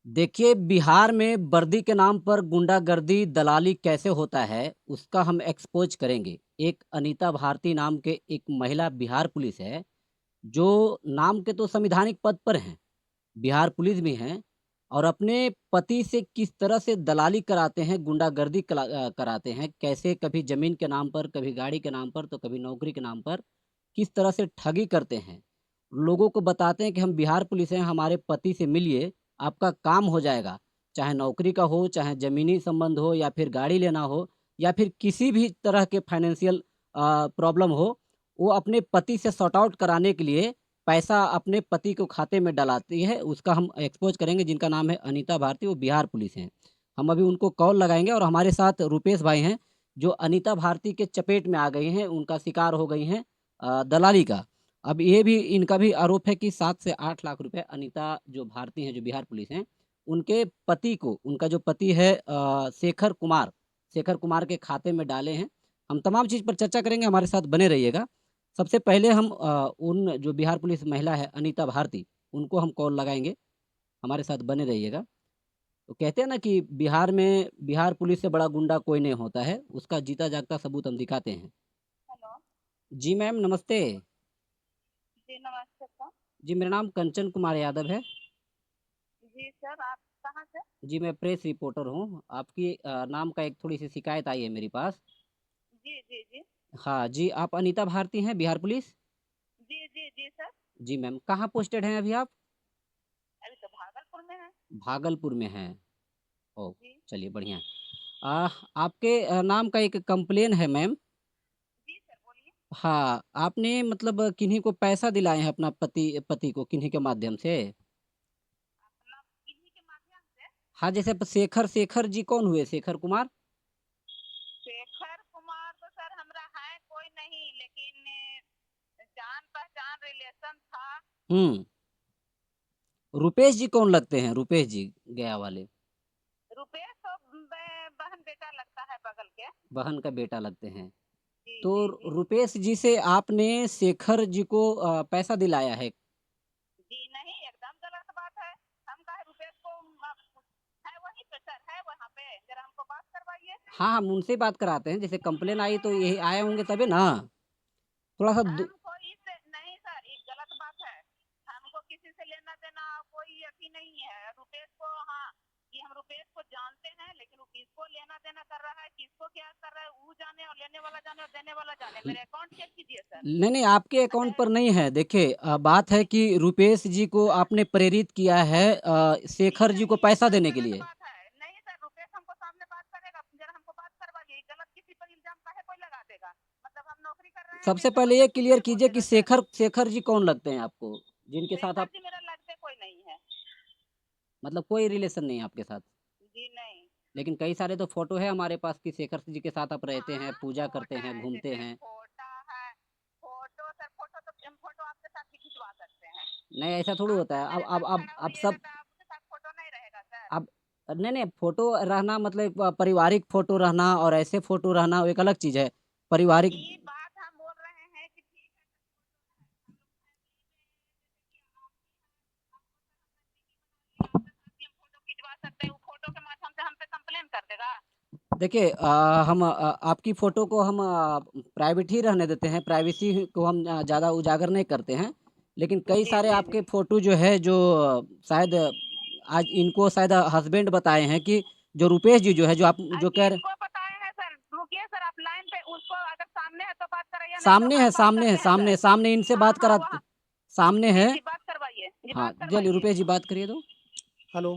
देखिए, बिहार में वर्दी के नाम पर गुंडागर्दी, दलाली कैसे होता है, उसका हम एक्सपोज़ करेंगे। एक अनीता भारती नाम के एक महिला बिहार पुलिस है, जो नाम के तो संवैधानिक पद पर हैं, बिहार पुलिस भी हैं और अपने पति से किस तरह से दलाली कराते हैं, गुंडागर्दी कराते हैं, कैसे कभी ज़मीन के नाम पर, कभी गाड़ी के नाम पर, तो कभी नौकरी के नाम पर, किस तरह से ठगी करते हैं। लोगों को बताते हैं कि हम बिहार पुलिस हैं, हमारे पति से मिलिए, आपका काम हो जाएगा। चाहे नौकरी का हो, चाहे ज़मीनी संबंध हो या फिर गाड़ी लेना हो या फिर किसी भी तरह के फाइनेंशियल प्रॉब्लम हो, वो अपने पति से सॉर्ट आउट कराने के लिए पैसा अपने पति को खाते में डलाती है, उसका हम एक्सपोज़ करेंगे जिनका नाम है अनीता भारती, वो बिहार पुलिस हैं। हम अभी उनको कॉल लगाएँगे और हमारे साथ रुपेश भाई हैं, जो अनीता भारती के चपेट में आ गई हैं, उनका शिकार हो गई हैं दलाली का। अब ये भी इनका भी आरोप है कि 7 से 8 लाख रुपए अनीता जो भारती हैं, जो बिहार पुलिस हैं, उनके पति को उनका जो पति है शेखर कुमार के खाते में डाले हैं। हम तमाम चीज़ पर चर्चा करेंगे, हमारे साथ बने रहिएगा। सबसे पहले हम उन जो बिहार पुलिस महिला है अनीता भारती, उनको हम कॉल लगाएँगे, हमारे साथ बने रहिएगा। तो कहते हैं ना कि बिहार पुलिस से बड़ा गुंडा कोई नहीं होता है, उसका जीता जागता सबूत हम दिखाते हैं। हेलो। जी मैम, नमस्ते। जी नमस्ते सर। जी, मेरा नाम कंचन कुमार यादव है। जी सर, आप कहाँ से? जी, मैं प्रेस रिपोर्टर हूँ। आपकी नाम का एक थोड़ी-सी शिकायत आई है मेरे पास। जी, जी, जी। हाँ जी, आप अनीता भारती हैं, बिहार पुलिस? जी, जी, जी सर। जी मैम, कहाँ पोस्टेड हैं अभी आप? अभी तो भागलपुर में है। भागलपुर में हैं। ओह! जी। चलिए बढ़िया। आपके नाम का एक कंप्लेन है मैम। जी सर बोलिए। हाँ, आपने मतलब किन्हीं को पैसा दिलाए हैं अपना पति पति को किन्हीं के माध्यम से? अपना इन्हीं के माध्यम से। हाँ, जैसे शेखर शेखर जी कौन हुए शेखर कुमार? शेखर कुमार तो सर हमरा है कोई नहीं, लेकिन जान पहचान रिलेशन था। हुँ। रुपेश जी कौन लगते हैं? रुपेश जी, गया वाले? रुपेश तो बहन बेटा लगता है बगल के। बहन का बेटा लगते हैं। जी, तो जी, जी। रुपेश जी से आपने शेखर जी को पैसा दिलाया है? जी नहीं, एकदम गलत बात है। हम काहे रुपेश को है वहीं पे सर, है वहाँ पे, जरा हमको बात करवाइए। हाँ, हम उनसे बात कराते हैं, जैसे कंप्लेन आई तो यही आए होंगे तभी ना? थोड़ा-सा दू हमको इससे नहीं सर, ये गलत बात है। हमको किसी से लेना देना कोई अभी नहीं है। रुपेश को हाँ, कि हम रुपेश को जानते हैं, लेकिन वो किसको लेना देना कर रहा है, किसको क्या कर रहा है, वो जाने और लेने वाला जाने और देने वाला जाने। मेरे अकाउंट चेक कीजिए सर। नहीं, नहीं आपके अकाउंट अगर पर नहीं है। देखिए बात है कि रुपेश जी को आपने प्रेरित किया है जी शेखर जी को नहीं, पैसा एकदम देने के गलत लिए। बात है। नहीं सर, रुपेश हमको सामने बात करेगा, जरा हमको बात करवाइए। गलत किसी पर इल्जाम काहे कोई लगा देगा? मतलब हम नौकरी कर रहे हैं तो सबसे इसका पहले ये मतलब झूठ क्लियर नहीं कीजिए कि बोलिएगा सर। शेखर शेखर जी कौन लगते हैं आपको? जिनके साथ शेखर आप जी मेरा लगते कोई नहीं है। मतलब कोई रिलेशन नहीं है आपके साथ? जी नहीं। लेकिन कई सारे तो फ़ोटो है हमारे पास कि शेखर जी के साथ आप रहते हैं, हाँ, पूजा करते फोटा हैं, है, घूमते जैसे हैं। फोटा है। फोटो सर, फोटो तो हम फोटो आपके साथ भी खिंचवा सकते हैं। नहीं ऐसा थोड़ी आप होता सर है। मेरे अब साथ अब अब खड़ा अब होइएगा सब तो आपके साथ फोटो नहीं रहेगा सर। अब नहीं, नहीं फ़ोटो रहना मतलब एक पारिवारिक फ़ोटो रहना और ऐसे फ़ोटो रहना वो एक अलग चीज़ है। पारिवारिक ये बात हम बोल रहे हैं कि ठीक है सर, फोटो है, हम लोग फैमिली में, जैसे कि आपके साथ भी हम फोटो खिंचवा सकते हैं। वो फोटो के माध्यम से हम पे कंप्लेन कर देगा। देखिए हम आपकी फ़ोटो को हम प्राइवेट ही रहने देते हैं, प्राइवेसी को हम ज़्यादा उजागर नहीं करते हैं। लेकिन कई जी, सारे जी, जी। आपके फ़ोटो जो है जो शायद आज इनको शायद हस्बैंड बताए हैं कि जो रुपेश जी जो है जो आप जो कह रहे किसको बताए हैं सर? रुकिए सर, आप लाइन पे, उसको अगर सामने है तो बात कराइए, नहीं तो हम बात करते हैं सर। सामने इनसे हाँ, बात हाँ, करा वहाँ। सामने जी, है। जी, बात करवाइए। जी, हाँ, बात चलिए करवाइए। रुपेश जी बात करिए तो। हेलो।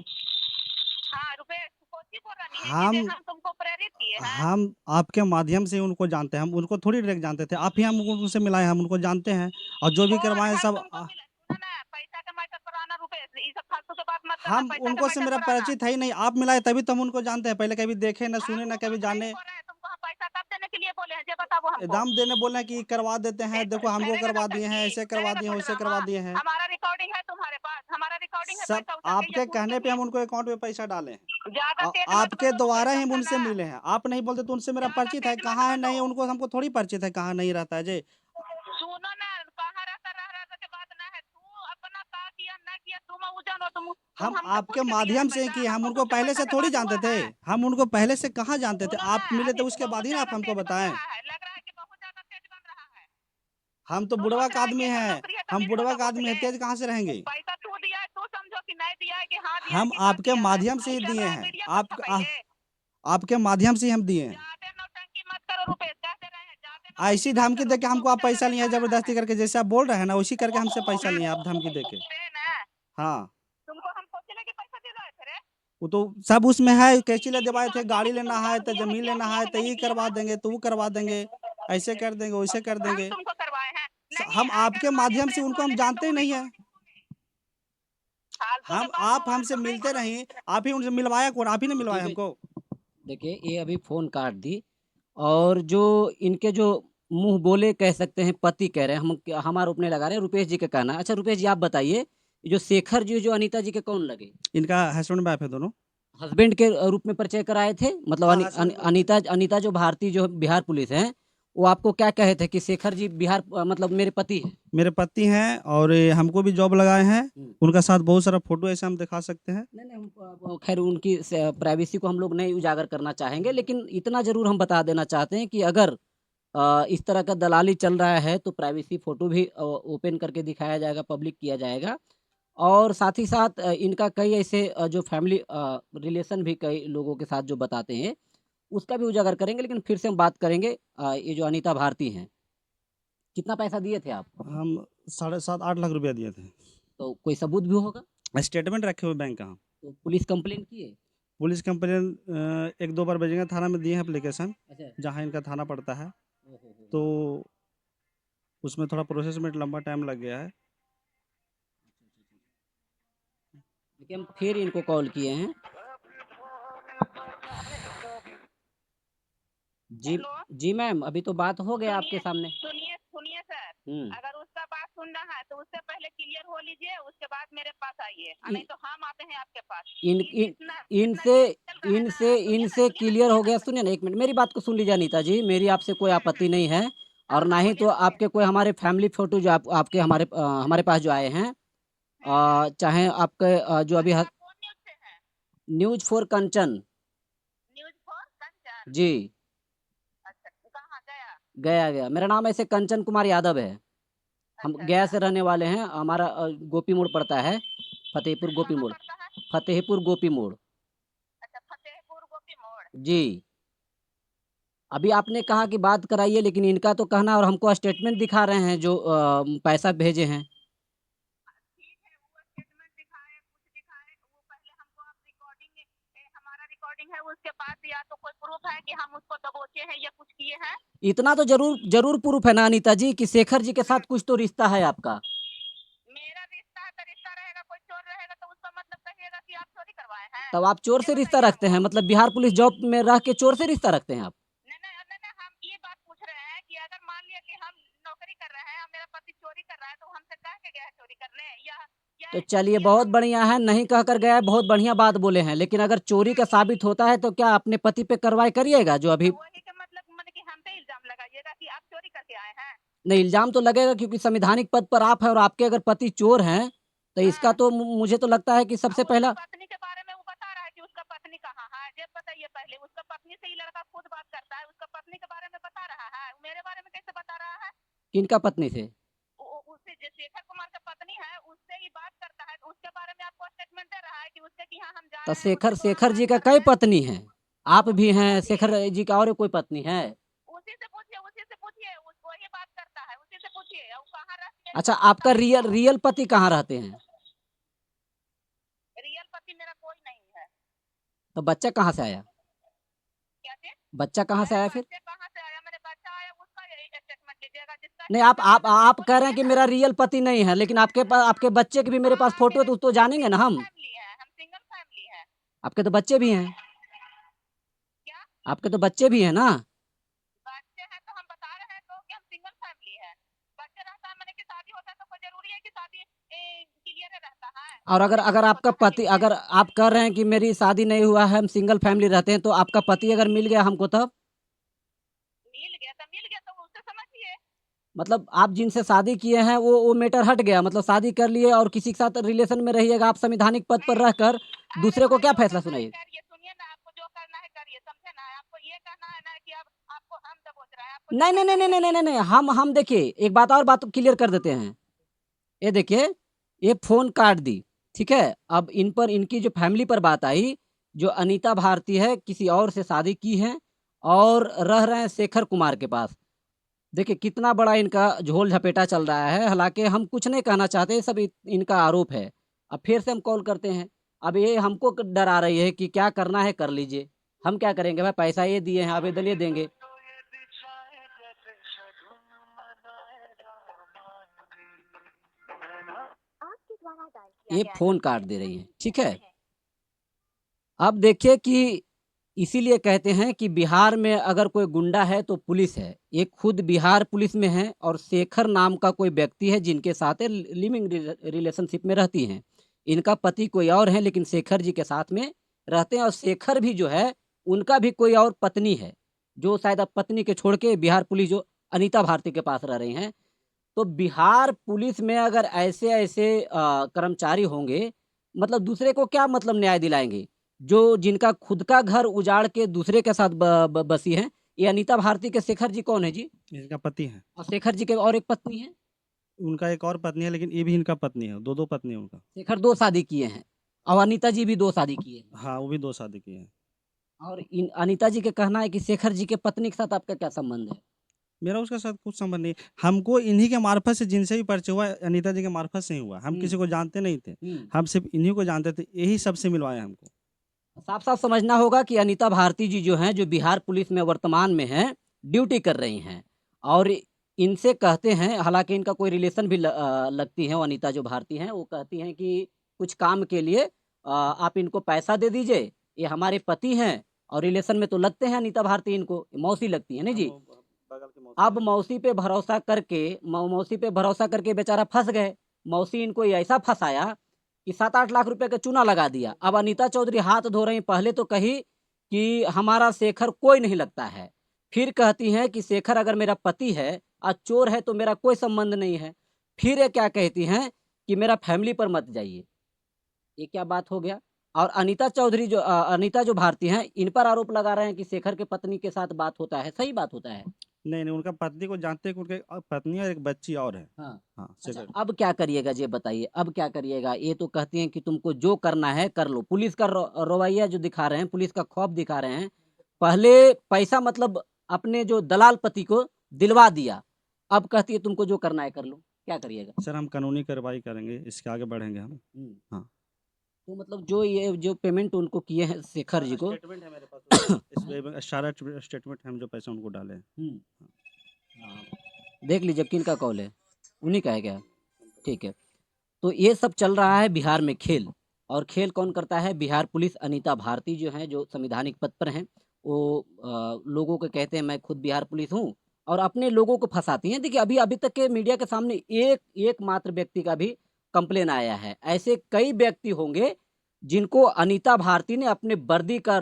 हाँ, रुपेश कोची बोल रही है कि हम देख हम तुमको प्रेरित किए हैं। हम आपके माध्यम से उनको जानते हैं, हम उनको थोड़ी डायरेक्ट जानते थे, आप ही हम उनसे मिलाए, हम उनको जानते हैं और जो भी कौन करवाएँ है सब तुमको मिला? सुनो ना, पैसा के मैटर पर आना रुपेश, ये सब फालतू के बात मत करना, हम पैसा के उनको से मैटर मेरा पर आना। परिचित है ही नहीं, आप मिलाए तभी तो हम उनको जानते हैं, पहले कभी देखे ना हम सुने ना वो कभी बात नहीं जाने। बोल रहे हैं, तुमको हम पैसा कब देने के लिए बोले हैं, ये बताओ हमको। दाम देने बोल रहे हैं कि करवा देते हैं, देखो हमको ठहरेगा करवा तब तक दिए कि हैं, ऐसे करवा करेगा दिए तो हैं, वैसे ड्रामा। करवा दिए हैं। हमारा रिकॉर्डिंग है तुम्हारे पास, हमारा रिकॉर्डिंग है सब पैसा उसा के, ये आपके झूठ कहने पे कहिए। हम उनको अकाउंट में पैसा डाले हैं ज्यादा और तेज मत आपके बनो द्वारा रुपेश, ही हम समझा उनसे ना। मिले हैं। आप नहीं बोलते तो उनसे मेरा ज्यादा परिचित है, तेज मत कहाँ है बनो। नहीं है उनको हमको थोड़ी परिचित है, कहाँ नहीं रहता है जी। सुनो ना, कहाँ रहता रह रहता के बात ना है। तू अपना का किया ना किया, तुम वो जानो तुम। हम हमसे आपके पूछ के दिया है माध्यम से पैसा, किए, हम हमको उनको मुझसे पहले पैसा से थोड़ी बर्बाद जानते हुआ थे। है। हम उनको पहले से कहाँ जानते थे? सुनो आप ना, मिले अभी थे उसके बाद बहुत ही ना आप ज्यादा हमको तेज बन बताएँ। रहा है, लग रहा है कि बहुत ज्यादा तेज बन रहा है। हम तो तू सोच बुड़बक रहा है आदमी कि अगर हैं, नौकरी है तो हम किसी को बुड़बक दबोच आदमी हैं, ले। तेज कहाँ से रहेंगे? पैसा तू दिया है, तू समझो कि नहीं दिया है, कि हाँ दिया है, हम कि गलत आपके दिया है। माध्यम से ही चल दिए रहा है हैं। मीडिया पर आप छपैले। आपके माध्यम से ही हम दिए हैं। ज्यादा नौटंकी मत करो रुपेश, कह दे रहे हैं, ज्यादा नौटंकी ऐसी मत धमकी करो, देके हमको तुमको आप ज्यादा पैसा लिए हैं दिखा रहा ज़बरदस्ती है। करके, जैसे आप बोल रहे हैं ना, उसी करके हमसे पैसा लिए हैं आप धमकी देके। ट्रेन है, हाँ, तुमको हम सोचे लगे पैसा दे रहे थे रे। वो तो सब उसमें है, कैंची ले दिवाए थे, गाड़ी लेना तुम है काम तो दिया है, ज़मीन क्या लेना दिया है है, तो नहीं ये दिया करवा है। देंगे, तो वो करवा देंगे, ऐसे कर देंगे, वैसे कर हम देंगे। तुमको करवाए हैं। नहीं, हम अगर आपके मान लिया माध्यम से प्रेस उनको हम वाले हैं जानते तो ही वो नहीं हैं। रिकॉर्डिंग फालतू के हम बात आप हमसे नहीं मिलते करो। नहीं, आप ही उनसे मिलवाया कौन? आप ही ने मिलवाया देखिए हमको। देखिए, ये अभी फ़ोन काट दी और जो इनके जो मुँह बोले कह सकते हैं पति कह रहे हैं, हम आरोप नहीं लगा रहे हैं, रुपेश जी का कहना है। अच्छा रुपेश जी आप बताइए, जो शेखर जी जो अनीता जी के कौन लगे? इनका हस्बैंड वाइफ है दोनों। हस्बैंड के रूप में परिचय कराए थे? मतलब हाँ, हस्बैंड वाइफ है। अनीता अनीता जो भारती जो बिहार पुलिस हैं, वो आपको क्या कहे थे कि शेखर जी बिहार मतलब मेरे पति हैं? मेरे पति हैं और ये हमको भी जॉब लगाए हैं। हुँ। उनका साथ बहुत सारा फ़ोटो ऐसे हम दिखा सकते हैं। नहीं, नहीं, हम वो ख़ैर उनकी प्राइवेसी को हम लोग नहीं उजागर करना चाहेंगे, लेकिन इतना ज़रूर हम बता देना चाहते हैं कि अगर इस तरह का दलाली चल रहा है तो प्राइवेसी फ़ोटो भी ओपन करके दिखाया जाएगा, पब्लिक किया जाएगा और साथ ही साथ इनका कई ऐसे जो फैमिली रिलेशन भी कई लोगों के साथ जो बताते हैं, उसका भी उजागर करेंगे। लेकिन फिर से हम बात करेंगे ये जो अनीता भारती हैं, कितना पैसा दिए थे आप? हम 7.5 8 लाख रुपया दिए थे। तो कोई सबूत भी होगा? स्टेटमेंट रखे हुए बैंक का हम। तो पुलिस कंप्लेंट की है? पुलिस कंप्लेन 1-2 बार बेजंगा थाना में दिए हैं एप्लीकेशन, अच्छा। जहाँ इनका थाना पड़ता है। ओह हो! तो उसमें थोड़ा प्रोसेस में लंबा टाइम लग गया है। देखिए, हम फिर इनको कॉल किए हैं। जी, हेलो, जी मैम, अभी तो बात हो गया आपके सुनिए सामने। सुनिए सुनिए सर, हुँ। अगर उसका बात सुनना है तो उससे पहले क्लियर हो लीजिए, उसके बाद मेरे पास आइए, इ नहीं तो हम आते हैं आपके पास। इन ये इन जितना जितना इनसे केस चल रहा है इनसे ना, सुनिए ना इनसे सुनिए ना क्लियर सुनिए हो ना। गया। सुनिए ना 1 मिनट, मेरी बात को सुन लीजिए अनीता जी, मेरी आपसे कोई आपत्ति नहीं है और ना ही बोलिए तो बोलिए। आपके कोई हमारे फैमिली फ़ोटो जो आप आपके हमारे पास जो आए हैं चाहे आपके जो अभी अच्छा, ह आप कौन न्यूज से हैं? News for Kanchan. News for Kanchan. जी, अच्छा, कहाँ गया? गया। मेरा नाम ऐसे कंचन कुमार यादव है। हम अच्छा गया अच्छा, से रहने वाले हैं। हमारा गोपी मोड़ पड़ता है, फ़तेहपुर गोपी कहाँ मोड़। पड़ता है? फ़तेहपुर गोपी मोड़। अच्छा, फतेहपुर गोपी मोड़। जी। अभी आपने कहा कि बात कराइए, लेकिन इनका तो कहना और हमको स्टेटमेंट दिखा रहे हैं जो पैसा भेजे हैं। ठीक है, वो स्टेटमेंट दिखाए, कुछ दिखाए, वो पहले हमको आप रिकॉर्डिंग, हमारा रिकॉर्डिंग है, उसके बाद या तो कोई प्रूफ है कि हम उसको दबोचे हैं या कुछ किए हैं। इतना तो ज़रूर प्रूफ़ है ना अनीता जी कि शेखर जी के साथ कुछ तो रिश्ता है आपका। मेरा रिश्ता है तो रिश्ता रहेगा, कोई चोर रहेगा तो उसका मतलब कहिएगा कि आप चोरी करवाए हैं। तब आप चोर ये से रिश्ता बताइए रखते हैं, हमको। मतलब बिहार पुलिस जॉब में रह के चोर से रिश्ता रखते हैं आप? नहीं नहीं नहीं नहीं, हम ये बात पूछ रहे हैं कि अगर मान लिया कि हम नौकरी कर रहे हैं और मेरा पति चोरी कर रहा है, तो हमसे कह के गया है चोरी करने, तो चलिए या बहुत हम। बढ़िया है, नहीं कह कर गया है, बहुत बढ़िया बात बोले हैं। लेकिन अगर चोरी का साबित होता है तो क्या अपने पति पे कार्रवाई करिएगा जो अभी? तो वही का मतलब मन कि हम पे इल्जाम लगाइएगा कि आप चोरी करके आए हैं। नहीं, इल्ज़ाम तो लगेगा क्योंकि संवैधानिक पद पर आप हैं और आपके अगर पति चोर हैं, तो इसका हाँ, तो मुझे तो लगता है कि सबसे और उसका पहला पत्नी के बारे में वो बता रहा है कि उसका पत्नी कहाँ है। ये बताइए पहले, उसका पत्नी से ही लड़का खुद बात करता है, उसका पत्नी के बारे में बता रहा है, मेरे बारे में कैसे बता रहा है? किनका पत्नी से? उससे जो शेखर कुमार का पत्नी है उससे ही बात करता है, तो उसके बारे में आपको स्टेटमेंट दे रहा है कि उससे कि हाँ हम जा तो रहे हैं, उससे तो हम शेखर बात जी का कर कई रहे हैं। पत्नी हैं। आप भी उसी से हैं, पूछिए, शेखर जी का और कोई पत्नी है? उसी से पूछिए, वही बात करता है, उसी से पूछिए वो कहाँ रहती है, अच्छा, इसको आपका बताइए रियल तो। रियल पति कहाँ रहते हैं? रियल पति मेरा कोई नहीं है। तो बच्चा कहाँ से आया? क्या थे? बच्चा कहाँ से अरे आया फिर? बच्चे कहाँ से आया, मेरे बच्चा आया उसका स्टेटमेंट लीजिएगा, जिसका नहीं, स्टेटमेंट लेना है आप वो कह रहे हैं लीजिए कि ना। मेरा रियल पति नहीं है, लेकिन आपके बच्चे के भी मेरे पास हाँ, फ़ोटो है, मेरे तो उसको हम जानेंगे ना सिंगल हम? फैमिली है, हम सिंगल फैमिली है। आपके तो बच्चे भी हैं। क्या? आपके तो बच्चे भी हैं ना? बच्चे हैं तो हम बता रहे हैं तो कि हम सिंगल फैमिली है। बच्चे रहता है मैंने कि शादी होता है तो कोई जरूरी है कि शादी क्लियर रहता है, और अगर नहीं अगर क्लियर आपका होता है पति, इससे। अगर आप कह रहे हैं कि मेरी शादी नहीं हुआ है, हम सिंगल फैमिली रहते हैं, तो आपका पति अगर मिल गया हमको तब? मिल गया तो उससे समझिए। मतलब आप जिनसे शादी किए हैं वो मैटर हट गया, मतलब शादी कर लिए और किसी के साथ रिलेशन में रहिएगा, आप संवैधानिक पद पर रहकर अरे दूसरे को भाई क्या जो फैसला करना है सुनाइए? करिए, सुनिए ना, आपको जो करना है करिए, समझे ना? आपको ये कहना है ना कि अब आपको हम दबोच रहे हैं, आपको जो नहीं, नहीं, करना नहीं, है नहीं, नहीं, नहीं, करिए। नहीं, नहीं, हम देखिए एक बात और बात क्लियर कर देते हैं। ये देखिए, ये फ़ोन काट दी, ठीक है? अब इन पर इनकी जो फैमिली पर बात आई, जो अनीता भारती है किसी और से शादी की है और रह रहे हैं शेखर कुमार के पास। देखिए कितना बड़ा इनका झोल-झपेटा चल रहा है, हालाँकि हम कुछ नहीं कहना चाहते, ये सब इनका आरोप है। अब फिर से हम कॉल करते हैं, अब ये हमको डरा रही है कि क्या करना है कर लीजिए। हम क्या करेंगे भाई, पैसा ये दिए हैं, आवेदन ये देंगे। आपके द्वारा डायल किया ये गया फ़ोन नंबर काट दे रही हैं, ठीक व्यस्त है? है। अब देखिए कि इसीलिए कहते हैं कि बिहार में अगर कोई गुंडा है तो पुलिस है। ये खुद बिहार पुलिस में है और शेखर नाम का कोई व्यक्ति है जिनके साथ ये लिविंग रिलेशनशिप में रहती हैं। इनका पति कोई और है लेकिन शेखर जी के साथ में रहते हैं और शेखर भी जो है उनका भी कोई और पत्नी है, जो शायद अब पत्नी के छोड़ के बिहार पुलिस जो अनीता भारती के पास रह रही हैं। तो बिहार पुलिस में अगर ऐसे-ऐसे कर्मचारी होंगे, मतलब दूसरे को क्या मतलब न्याय दिलाएँगे? जो जिनका खुद का घर उजाड़ के दूसरे के साथ ब ब बसी हैं। ये अनीता भारती के शेखर जी कौन है जी? इनका पति है। और शेखर जी के और एक पत्नी है। उनका एक और पत्नी है, लेकिन ये भी इनका पत्नी है, 2-2 पत्नी है उनका। शेखर 2 शादी किए हैं और अनीता जी भी 2 शादी किए हैं। हाँ, वो भी 2 शादी किए हैं। और इन अनीता जी का कहना है कि शेखर जी के पत्नी के साथ आपका क्या संबंध है? मेरा उसके साथ कुछ संबंध नहीं। हमको इन्हीं के मार्फत से जिनसे भी परिचय हुआ, अनीता जी के मार्फत से ही हुआ। हम हुँ, किसी को जानते नहीं थे। हुँ। हम सिर्फ़ इन्हीं को जानते थे, यही सबसे मिलवाया हमको। साफ-साफ समझना होगा कि अनीता भारती जी जो हैं, जो बिहार पुलिस में वर्तमान में हैं, ड्यूटी कर रही हैं और इनसे कहते हैं, हालाँकि इनका कोई रिलेशन भी लगती हैं, वो अनीता जो भारती हैं, वो कहती हैं कि कुछ काम के लिए आप इनको पैसा दे दीजिए, ये हमारे पति हैं और रिलेशन में तो लगते हैं अनीता भारती इनको, मौसी लगती हैं ना हाँ, जी। वो बगल की मौसी अब है। मौसी पे भरोसा करके मौसी पे भरोसा करके बेचारा फँस गए। मौसी इनको ऐसा फँसाया कि 7-8 लाख रुपए का चूना लगा दिया। अब अनीता चौधरी हाथ धो रही, पहले तो कही कि हमारा शेखर कोई नहीं लगता है। फिर कहती हैं कि शेखर अगर मेरा पति है और चोर है तो मेरा कोई संबंध नहीं है। फिर ये क्या कहती हैं कि मेरा फैमिली पर मत जाइए। ये क्या बात हो गया? और अनीता चौधरी जो अनीता जो भारती हैं, इन पर आरोप लगा रहे हैं कि शेखर के पत्नी के साथ बात होता है। सही बात होता है? नहीं, नहीं, उनका पत्नी को जानते हैं कि उनके पत्नी और एक बच्ची और है। हाँ। हाँ, अच्छा, सेकंड। अब क्या करिएगा ये बताइए? अब क्या करिएगा? ये तो कहती हैं कि तुमको जो करना है कर लो। पुलिस का रवैया जो दिखा रहे हैं, पुलिस का खौफ दिखा रहे हैं। पहले पैसा मतलब अपने जो दलाल पति को दिलवा दिया। अब कहती है तुमको जो करना है कर लो। क्या करिएगा? सर, हम कानूनी कार्रवाई करेंगे, इसके आगे बढ़ेंगे हम। हुँ। हाँ। तो मतलब जो ये जो पेमेंट उनको किए हैं शेखर जी को। स्टेटमेंट है मेरे पास उसका। सारा स्टेटमेंट है, हम जो पैसे उनको डाले हैं। हुँ। हाँ। देख लीजिए किनका कॉल है? उन्हीं का है क्या? ठीक है। तो ये सब चल रहा है बिहार में खेल और खेल कौन करता है? बिहार पुलिस अनीता भारती जो हैं, जो संवैधानिक पद पर हैं, वो लोगों को कहते हैं मैं खुद बिहार पुलिस हूँ और अपने लोगों को फँसाती हैं। देखिए अभी अभी तक के मीडिया के सामने एकमात्र व्यक्ति का भी कंप्लेन आया है। ऐसे कई व्यक्ति होंगे जिनको अनीता भारती ने अपने वर्दी का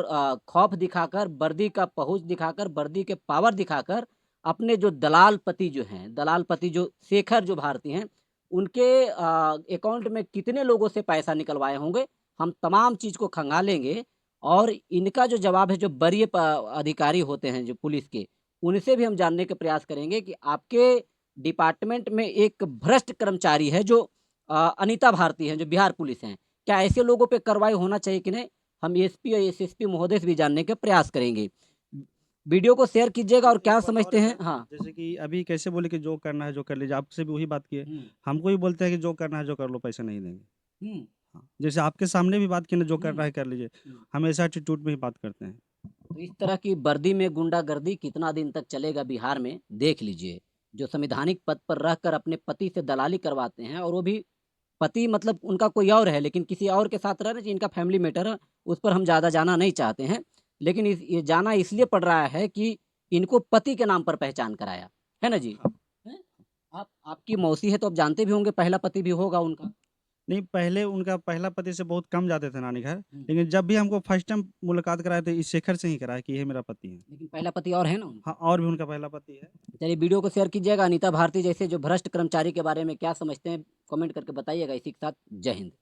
खौफ दिखाकर, वर्दी का पहुँच दिखाकर, वर्दी के पावर दिखाकर अपने जो दलाल पति जो हैं, दलाल पति जो शेखर जो भारती हैं, उनके अकाउंट में कितने लोगों से पैसा निकलवाए होंगे, हम तमाम चीज़ को खंगालेंगे और इनका जो जवाब है, जो वरीय अधिकारी होते हैं जो पुलिस के, उनसे भी हम जानने का प्रयास करेंगे कि आपके डिपार्टमेंट में एक भ्रष्ट कर्मचारी है जो अनीता भारती हैं, जो बिहार पुलिस हैं। क्या ऐसे लोगों पे कार्रवाई होना चाहिए कि नहीं? हम एसपी और एसएसपी महोदय से भी जानने का प्रयास करेंगे। वीडियो को शेयर कीजिएगा और सर, क्या एक बात और समझते है हैं? सर, हाँ। जैसे कि अभी कैसे बोले कि जो करना है जो कर लीजिए, आपसे भी वही बात किए। हुँ, हमको भी बोलते हैं कि जो करना है जो कर लो, पैसे नहीं देंगे। हुँ, हाँ, जैसे आपके सामने भी बात की ना, जो करना हुँ, है कर लीजिए। हुँ। हम ऐसे एटीट्यूड में ही बात करते हैं। तो इस तरह की वर्दी में गुंडागर्दी कितना दिन तक चलेगा बिहार में देख लीजिए। जो संवैधानिक पद पर रहकर अपने पति से दलाली करवाते हैं और वो भी पति मतलब उनका कोई और है लेकिन किसी और के साथ रह रहे हैं जिनका फैमिली मैटर है, उस पर हम ज़्यादा जाना नहीं चाहते हैं। लेकिन ये जाना इसलिए पड़ रहा है कि इनको पति के नाम पर पहचान कराया, है ना जी? हाँ। हैं? आपकी मौसी है तो आप जानते भी होंगे पहला पति भी होगा उनका। नहीं, पहले उनका पहला पति से बहुत कम जाते थे नानी घर, हुँ। लेकिन जब भी हमको फर्स्ट टाइम मुलाकात कराए थे, इस शेखर से ही कराया कि ये मेरा पति है। लेकिन पहला पति और है ना उनका? हाँ, और भी उनका पहला पति है। चलिए वीडियो को शेयर कीजिएगा। अनीता भारती जैसे जो भ्रष्ट कर्मचारी के बारे में क्या समझते हैं, कमेंट करके बताइएगा। इसी के साथ जय हिंद।